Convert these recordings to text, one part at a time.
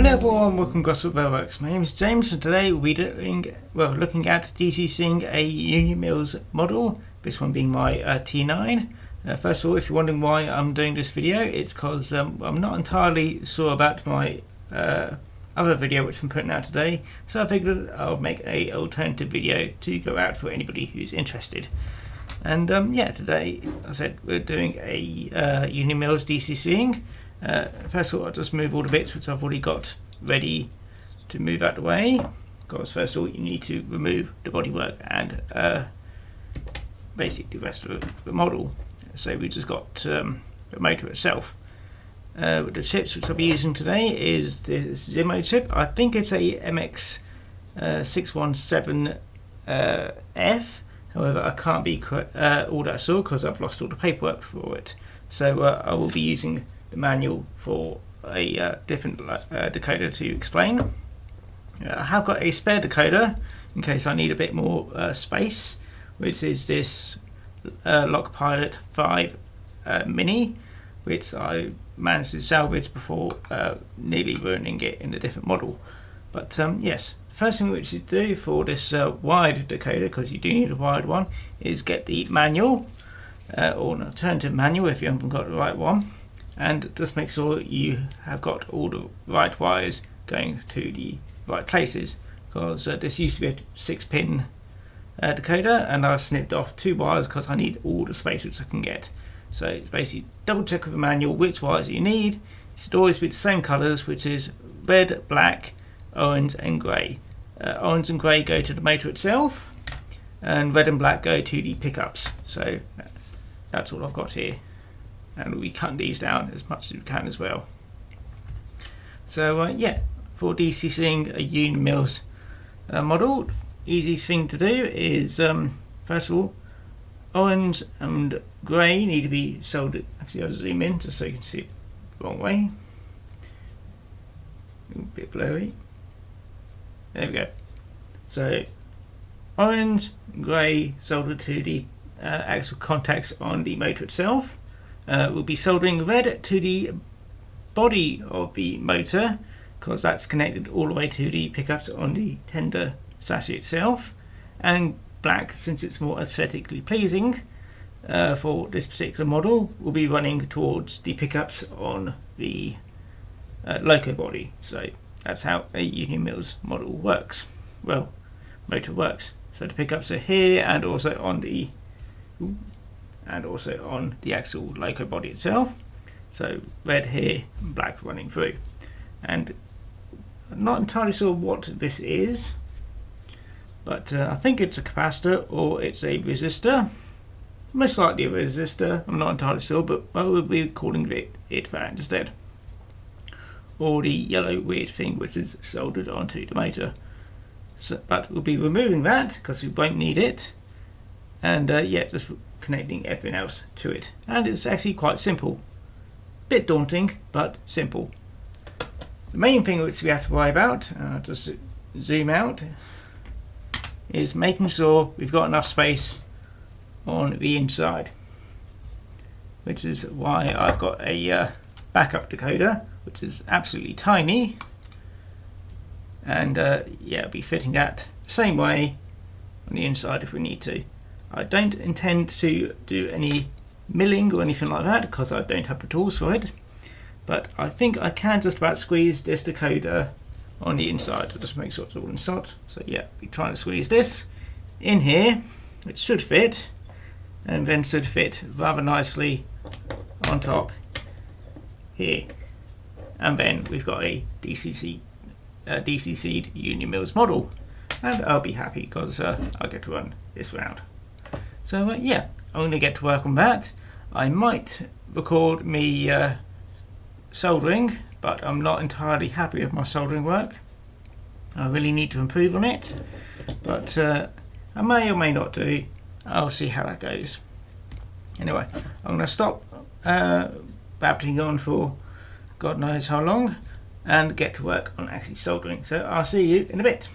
Hello everyone, welcome to Gosport Railworks. My name is James and today we'll be looking at DCCing a Union Mills model, this one being my T9. First of all, if you're wondering why I'm doing this video, it's because I'm not entirely sure about my other video which I'm putting out today, so I figured I'll make an alternative video to go out for anybody who's interested. And yeah, today I said we're doing a Union Mills DCCing. First of all, I'll just move all the bits which I've already got ready to move out the way, because first of all you need to remove the bodywork and basically the rest of the model. So we just got the motor itself. The chips which I'll be using today is this Zimmo chip. I think it's a MX617F. However, I can't be all that sure because I've lost all the paperwork for it. So I will be using the manual for a different decoder to explain. I have got a spare decoder in case I need a bit more space, which is this Lock Pilot 5 Mini, which I managed to salvage before nearly ruining it in a different model. But yes, first thing which you do for this wired decoder, because you do need a wired one, is get the manual or an alternative manual if you haven't got the right one, and just make sure you have got all the right wires going to the right places, because this used to be a 6-pin decoder and I've snipped off 2 wires because I need all the space which I can get. So it's basically double check with the manual which wires you need. It should always be the same colours, which is red, black, orange and grey. Orange and grey go to the motor itself, and red and black go to the pickups. So that's all I've got here, and we cut these down as much as we can as well. So yeah, for DCCing a Union Mills model, easiest thing to do is first of all, orange and grey need to be soldered. Actually, I'll zoom in just so you can see it the wrong way. A bit blurry. There we go. So orange, grey soldered to the axle contacts on the motor itself. We'll be soldering red to the body of the motor, because that's connected all the way to the pickups on the tender chassis itself, and black, since it's more aesthetically pleasing for this particular model, will be running towards the pickups on the loco body. So that's how a Union Mills model works. Well, motor works. So the pickups are here and also on the actual loco body itself. So red here, black running through. And I'm not entirely sure what this is, but I think it's a capacitor or it's a resistor. Most likely a resistor, I'm not entirely sure, but I will be calling it that instead. Or the yellow weird thing which is soldered onto the motor. So, but we'll be removing that because we won't need it, and yeah, just connecting everything else to it. And it's actually quite simple. Bit daunting, but simple. The main thing which we have to worry about, just zoom out, is making sure we've got enough space on the inside, which is why I've got a backup decoder which is absolutely tiny, and yeah, I'll be fitting that the same way on the inside if we need to. I don't intend to do any milling or anything like that because I don't have the tools for it, but I think I can just about squeeze this decoder on the inside. I'll just make sure it's all in slot. So yeah, we're trying to squeeze this in here, which should fit, and then should fit rather nicely on top here. And then we've got a DCC'd Union Mills model, and I'll be happy because I get to run this round. So yeah, I'm going to get to work on that. I might record me soldering, but I'm not entirely happy with my soldering work. I really need to improve on it, but I may or may not do. I'll see how that goes. Anyway, I'm going to stop babbiting on for God knows how long and get to work on actually soldering. So I'll see you in a bit.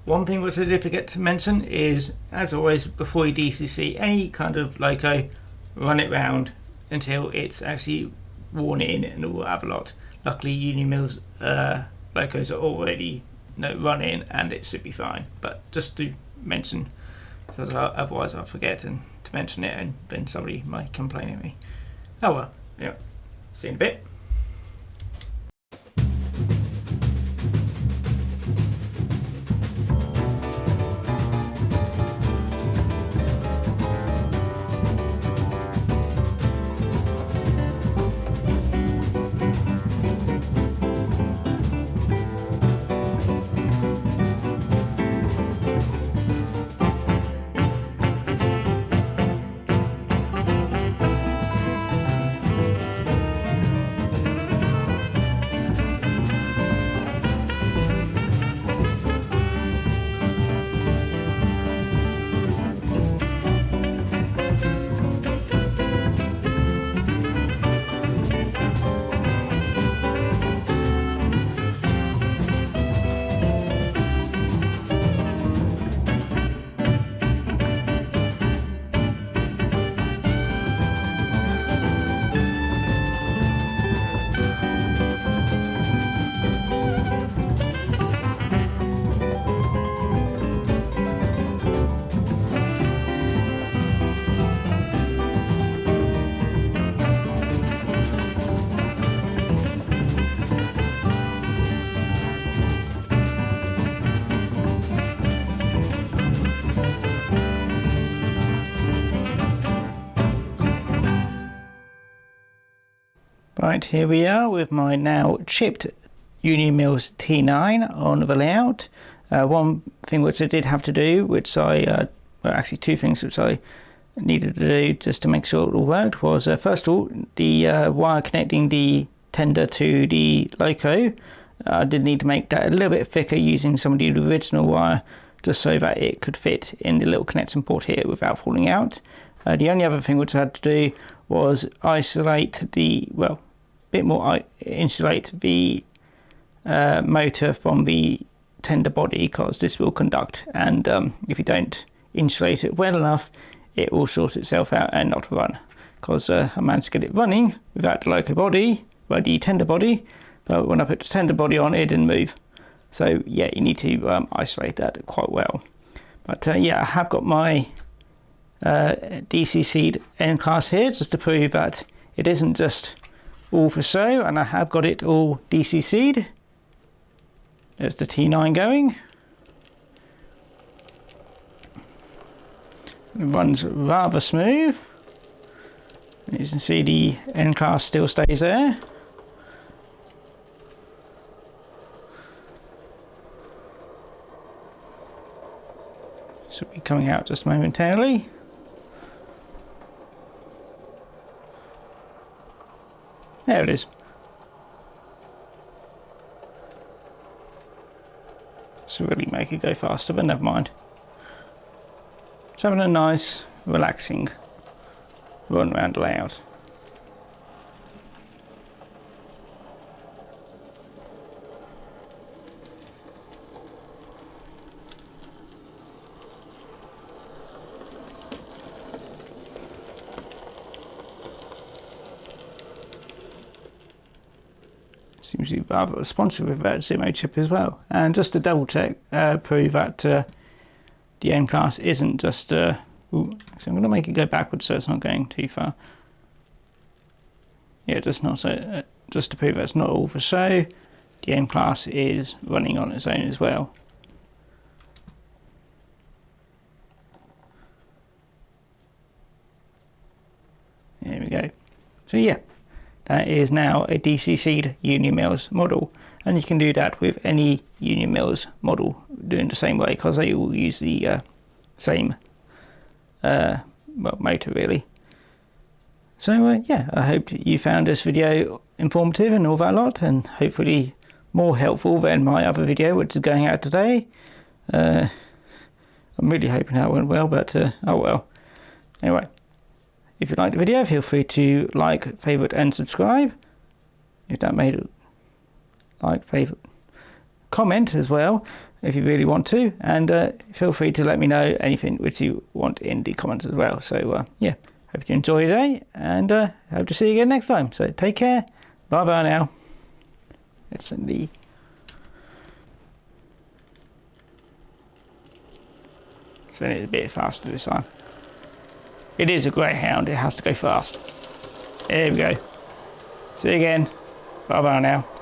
One thing which I did forget to mention is, as always, before you DCC any kind of loco, run it round until it's actually worn in and it will have a lot. Luckily Union Mills locos are already running and it should be fine, but just to mention, because otherwise I'll forget to mention it and then somebody might complain at me. Oh well, yeah, see you in a bit. Right, here we are with my now chipped Union Mills T9 on the layout. One thing which I did have to do, which well actually two things which I needed to do just to make sure it all worked, was first of all the wire connecting the tender to the loco. I did need to make that a little bit thicker using some of the original wire, just so that it could fit in the little connecting port here without falling out. The only other thing which I had to do was isolate the, well, bit more insulate the motor from the tender body, because this will conduct, and if you don't insulate it well enough it will sort itself out and not run, because I managed to get it running without the loco body, well, the tender body, but when I put the tender body on it didn't move. So yeah, you need to isolate that quite well. But yeah, I have got my DCC'd N class here just to prove that it isn't just all for show, and I have got it all DCC'd. There's the T9 going. It runs rather smooth. You can see the N class still stays there. Should be coming out just momentarily. There it is. This will really make it go faster, but never mind. It's having a nice, relaxing run around the layout. Seems to be rather responsive with that Zimo chip as well. And just to double check, prove that the N class isn't just so I'm going to make it go backwards so it's not going too far. Yeah, just not so just to prove that it's not all for show, the N class is running on its own as well. There we go. So yeah, that is now a DCC'd Union Mills model, and you can do that with any Union Mills model doing the same way, because they all use the same well, motor really. So yeah, I hope you found this video informative and all that lot, and hopefully more helpful than my other video which is going out today. I'm really hoping that went well, but oh well. Anyway, if you liked the video, feel free to like, favourite and subscribe. If that made it, like, favourite, comment as well if you really want to, and feel free to let me know anything which you want in the comments as well. So yeah, hope you enjoyed today, and hope to see you again next time. So take care. Bye bye now. It's in the... So it's a bit faster this time. It is a greyhound, it has to go fast. There we go. See you again. Bye bye now.